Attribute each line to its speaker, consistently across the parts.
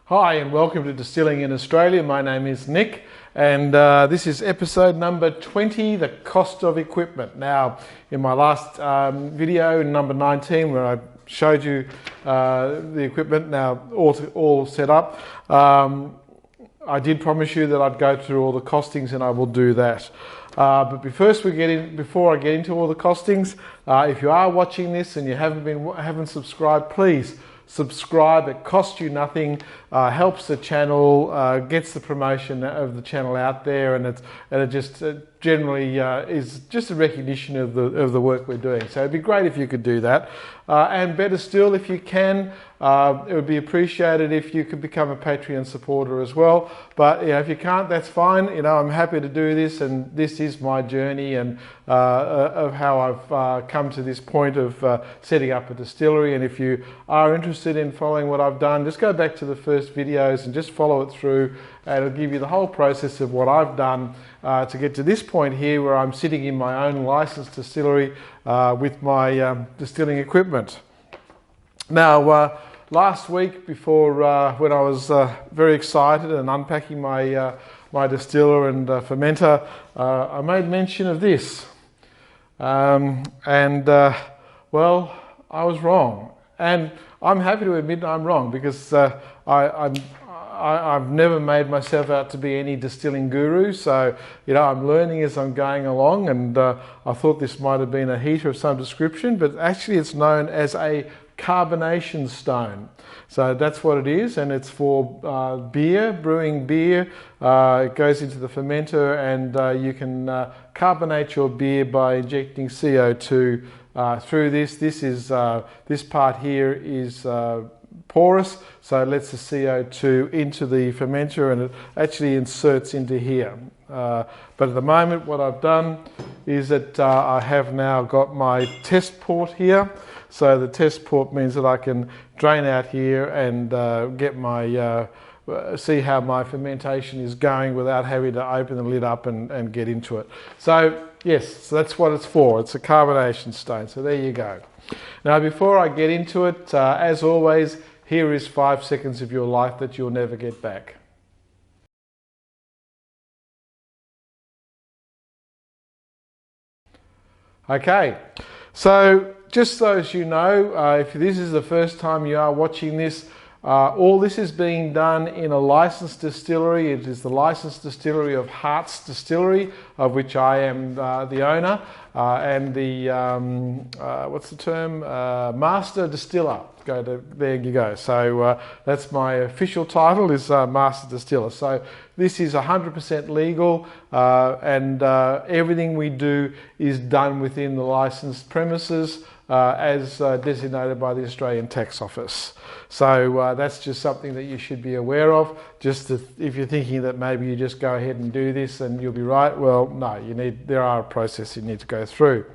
Speaker 1: Hi and welcome to Distilling in Australia. My name is Nick and this is episode number 20, the cost of equipment. Now, in my last video, number 19, where I showed you the equipment now all set up, I did promise you that I'd go through all the costings, and I will do that. But before I get into all the costings, if you are watching this and you haven't subscribed, please subscribe. It costs you nothing, helps the channel, gets the promotion of the channel out there, and it just generally is just a recognition of the work we're doing. So it'd be great if you could do that, and better still, if you can, it would be appreciated if you could become a Patreon supporter as well. But if you can't, that's fine. I'm happy to do this, and this is my journey and of how I've come to this point of setting up a distillery. And if you are interested in following what I've done, just go back to the first videos and just follow it through, and it'll give you the whole process of what I've done to get to this point here, where I'm sitting in my own licensed distillery with my distilling equipment. Now, last week, before when I was very excited and unpacking my my distiller and fermenter, I made mention of this, well, I was wrong, and I'm happy to admit I'm wrong, because I've never made myself out to be any distilling guru. So I'm learning as I'm going along, and I thought this might have been a heater of some description, but actually it's known as a carbonation stone. So that's what it is, and it's for beer, brewing beer. It goes into the fermenter, and you can carbonate your beer by injecting CO2 through this. This part here is porous, so it lets the CO2 into the fermenter, and it actually inserts into here. But at the moment, what I've done is that I have now got my test port here. So the test port means that I can drain out here and get my see how my fermentation is going without having to open the lid up and get into it. So yes, so that's what it's for. It's a carbonation stone. So there you go. Now, before I get into it, as always, here is 5 seconds of your life that you'll never get back. Okay, so just so as you know, if this is the first time you are watching this, all this is being done in a licensed distillery. It is the licensed distillery of Hart's Distillery, of which I am the owner, and the, what's the term, Master Distiller. There you go. So that's my official title, is Master Distiller. So this is 100% legal, and everything we do is done within the licensed premises as designated by the Australian Tax Office. So that's just something that you should be aware of. Just if you're thinking that maybe you just go ahead and do this and you'll be right, well, no, there are a process you need to go through.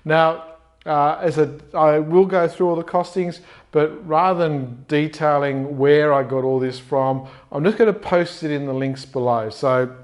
Speaker 1: Now, I will go through all the costings, but rather than detailing where I got all this from, I'm just going to post it in the links below. So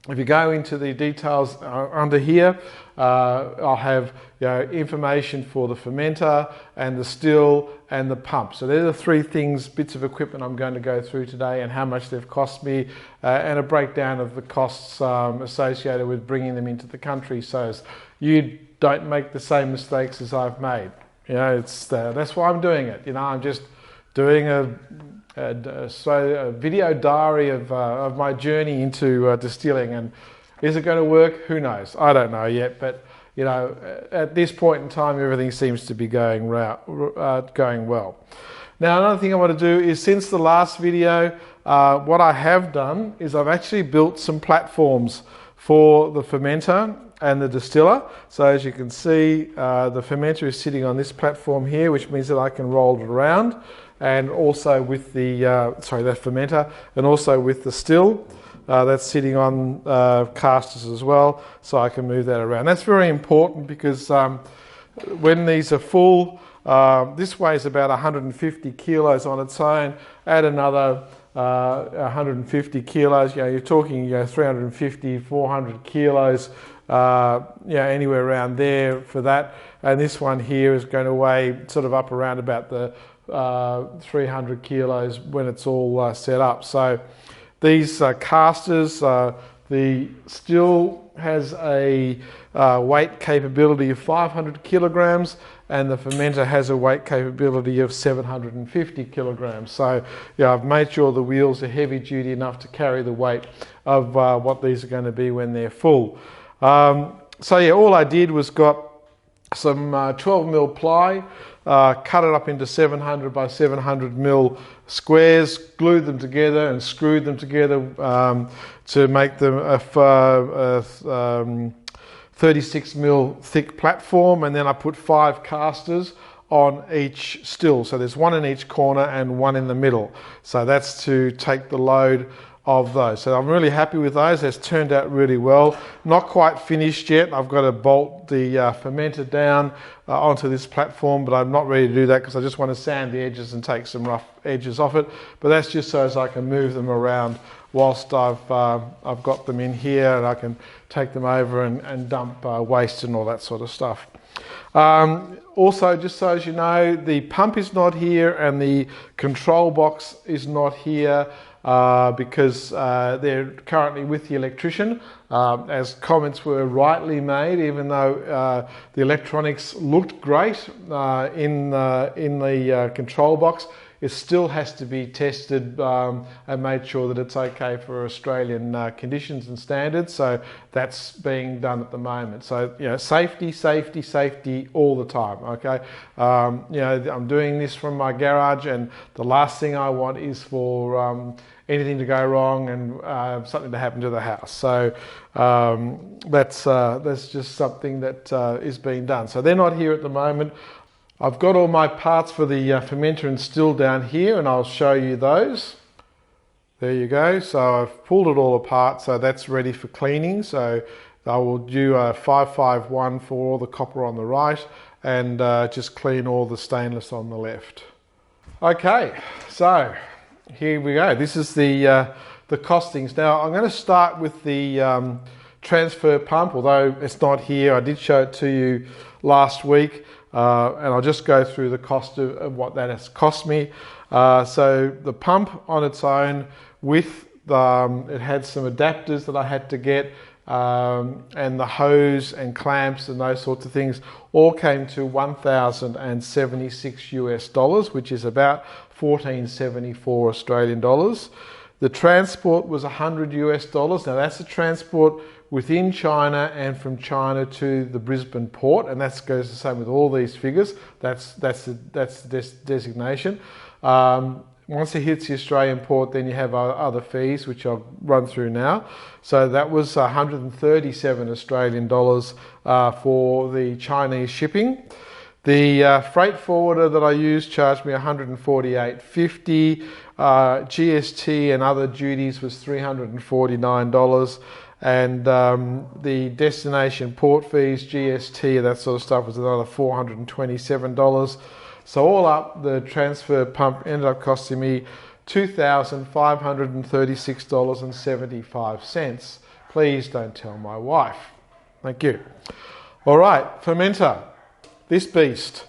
Speaker 1: if you go into the details under here, I'll have information for the fermenter and the still and the pump. So they're the three bits of equipment I'm going to go through today, and how much they've cost me, and a breakdown of the costs associated with bringing them into the country, so as you don't make the same mistakes as I've made. That's why I'm doing it. I'm just doing a video diary of my journey into distilling. And is it going to work? Who knows? I don't know yet, but at this point in time, everything seems to be going well. Now, another thing I want to do is, since the last video, what I have done is I've actually built some platforms for the fermenter and the distiller. So as you can see, the fermenter is sitting on this platform here, which means that I can roll it around, and also with the that fermenter, and also with the still that's sitting on casters as well, so I can move that around. That's very important, because when these are full, this weighs about 150 kilos on its own. Add another 150 kilos, you're talking 350, 400 kilos, anywhere around there for that. And this one here is going to weigh sort of up around about the 300 kilos when it's all set up. So these casters, the still has a weight capability of 500 kilograms, and the fermenter has a weight capability of 750 kilograms. So yeah, I've made sure the wheels are heavy duty enough to carry the weight of what these are going to be when they're full. So yeah, all I did was got some 12mm ply, cut it up into 700 by 700 mil squares, glued them together and screwed them together to make them a 36 mil thick platform, and then I put 5 casters on each still. So there's one in each corner and one in the middle. So that's to take the load of those. So I'm really happy with those. It's turned out really well. Not quite finished yet. I've got to bolt the fermenter down onto this platform, but I'm not ready to do that because I just want to sand the edges and take some rough edges off it. But that's just so as I can move them around whilst I've got them in here, and I can take them over and dump waste and all that sort of stuff. Also, just so as you know, the pump is not here and the control box is not here because they're currently with the electrician, as comments were rightly made. Even though the electronics looked great in the control box, it still has to be tested and made sure that it's okay for Australian conditions and standards. So that's being done at the moment. So, you know, safety, safety, safety all the time, okay? You know, I'm doing this from my garage, and the last thing I want is for anything to go wrong and something to happen to the house. So that's just something that is being done. So they're not here at the moment. I've got all my parts for the Fermenter and Still down here, and I'll show you those. There you go. So I've pulled it all apart, so that's ready for cleaning. So I will do a 551 for all the copper on the right, and just clean all the stainless on the left. Okay, so here we go. This is the costings. Now I'm going to start with the transfer pump, although it's not here. I did show it to you last week. And I'll just go through the cost of what that has cost me. So the pump on its own, with it had some adapters that I had to get, and the hose and clamps and those sorts of things, all came to $1,076 US, which is about 1474 Australian dollars. The transport was $100 US. Now that's the transport within China and from China to the Brisbane port, and that goes the same with all these figures. That's the designation. Once it hits the Australian port, then you have other fees, which I'll run through now. So that was 137 Australian dollars for the Chinese shipping. The freight forwarder that I used charged me $148.50. GST and other duties was $349. And the destination port fees, GST, that sort of stuff was another $427. So all up, the transfer pump ended up costing me $2,536.75. Please don't tell my wife. Thank you. All right, fermenter. This beast.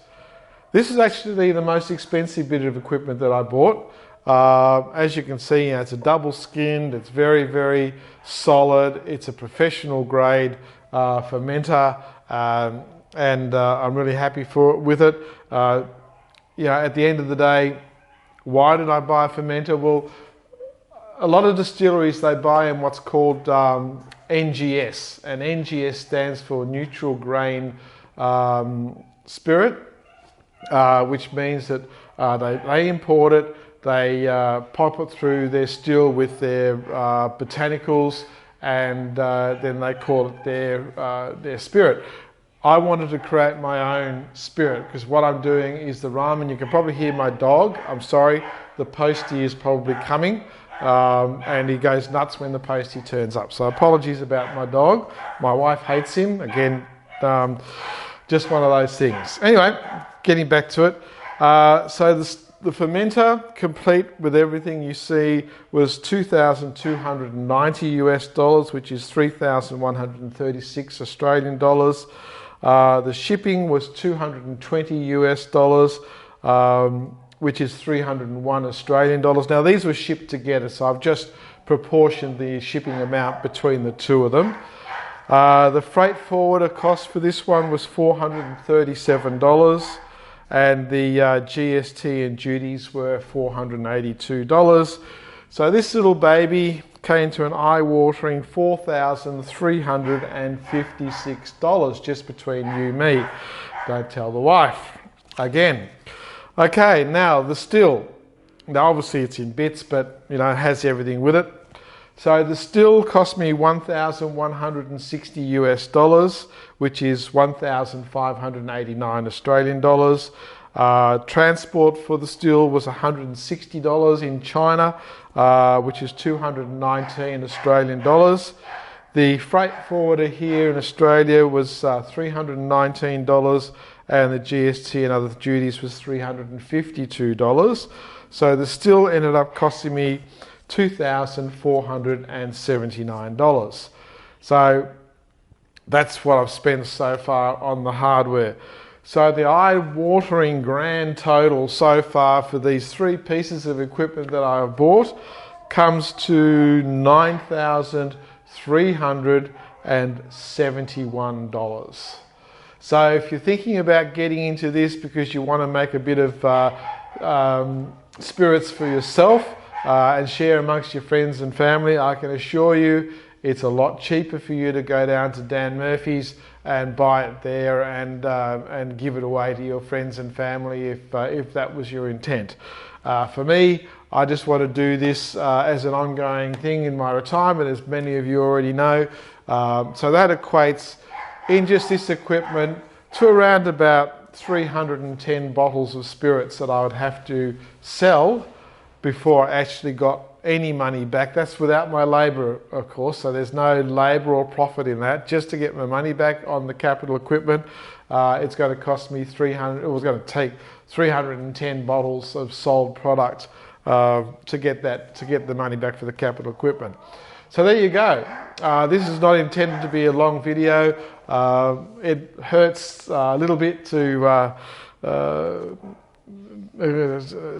Speaker 1: This is actually the most expensive bit of equipment that I bought. As you can see, it's a double skinned, it's very, very solid, it's a professional grade fermenter, and I'm really happy with it. You know, at the end of the day, why did I buy a fermenter? Well, a lot of distilleries, they buy in what's called NGS, and NGS stands for neutral grain spirit, which means that they import it. They pop it through their still with their botanicals, and then they call it their spirit. I wanted to create my own spirit, because what I'm doing is the rum, and you can probably hear my dog. I'm sorry, the postie is probably coming, and he goes nuts when the postie turns up. So apologies about my dog. My wife hates him. Again, just one of those things. Anyway, getting back to it. So the fermenter, complete with everything you see, was $2,290 US, which is 3,136 Australian dollars. The shipping was $220 US, which is 301 Australian dollars. Now these were shipped together, so I've just proportioned the shipping amount between the two of them. The freight forwarder cost for this one was $437, and the GST and duties were $482. So this little baby came to an eye-watering $4,356 just between you and me. Don't tell the wife. Again. Okay, now the still. Now obviously it's in bits, but it has everything with it. So the still cost me $1,160 US, which is 1,589 Australian dollars. Transport for the still was $160 in China, which is 219 Australian dollars. The freight forwarder here in Australia was $319, and the GST and other duties was $352. So the still ended up costing me $2,479. So that's what I've spent so far on the hardware. So the eye-watering grand total so far for these three pieces of equipment that I've bought comes to $9,371. So if you're thinking about getting into this because you want to make a bit of spirits for yourself and share amongst your friends and family, I can assure you it's a lot cheaper for you to go down to Dan Murphy's and buy it there and give it away to your friends and family if that was your intent. For me, I just want to do this as an ongoing thing in my retirement, as many of you already know. So that equates in just this equipment to around about 310 bottles of spirits that I would have to sell before I actually got any money back. That's without my labour, of course, so there's no labour or profit in that. Just to get my money back on the capital equipment, it's going to cost me it was going to take 310 bottles of sold product to get the money back for the capital equipment. So there you go. This is not intended to be a long video. It hurts a little bit to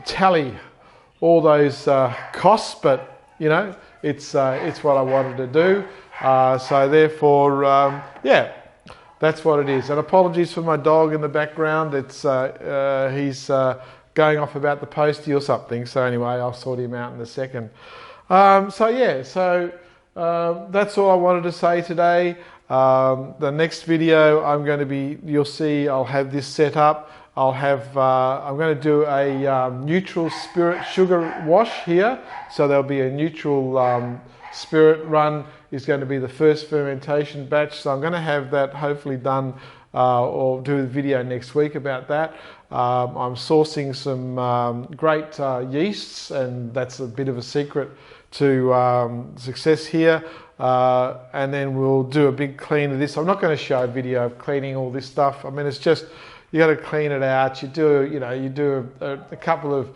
Speaker 1: tally all those costs, but it's what I wanted to do. So therefore, yeah, that's what it is. And apologies for my dog in the background. It's he's going off about the postie or something. So anyway, I'll sort him out in a second. So yeah, that's all I wanted to say today. The next video you'll see I'll have this set up. I'm going to do a neutral spirit sugar wash here. So there'll be a neutral spirit run is going to be the first fermentation batch. So I'm going to have that hopefully done or do a video next week about that. I'm sourcing some great yeasts, and that's a bit of a secret to success here. And then we'll do a big clean of this. I'm not going to show a video of cleaning all this stuff. I mean, it's just, you got to clean it out. You do a couple of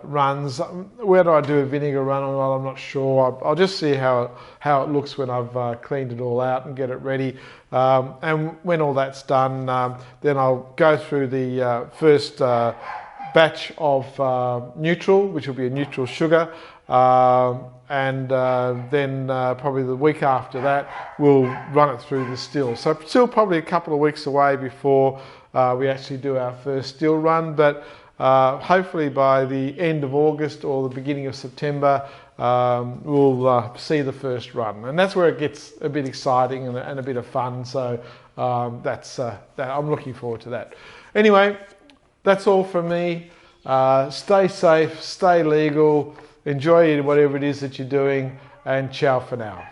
Speaker 1: runs. Whether I do a vinegar run or not, I'm not sure. I'll just see how it looks when I've cleaned it all out and get it ready. And when all that's done, then I'll go through the first batch of neutral, which will be a neutral sugar. And then probably the week after that, we'll run it through the still. So still probably a couple of weeks away before we actually do our first still run, but hopefully by the end of August or the beginning of September, we'll see the first run. And that's where it gets a bit exciting and a bit of fun. So I'm looking forward to that. Anyway, that's all from me. Stay safe, stay legal, enjoy whatever it is that you're doing, and ciao for now.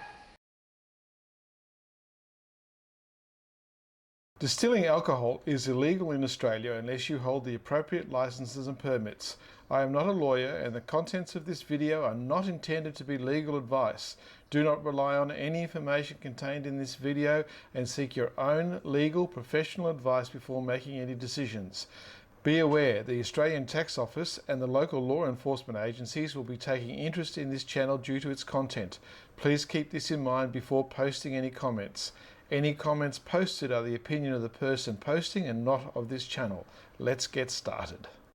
Speaker 1: Distilling alcohol is illegal in Australia unless you hold the appropriate licenses and permits. I am not a lawyer, and the contents of this video are not intended to be legal advice. Do not rely on any information contained in this video, and seek your own legal professional advice before making any decisions. Be aware, the Australian Tax Office and the local law enforcement agencies will be taking interest in this channel due to its content. Please keep this in mind before posting any comments. Any comments posted are the opinion of the person posting and not of this channel. Let's get started.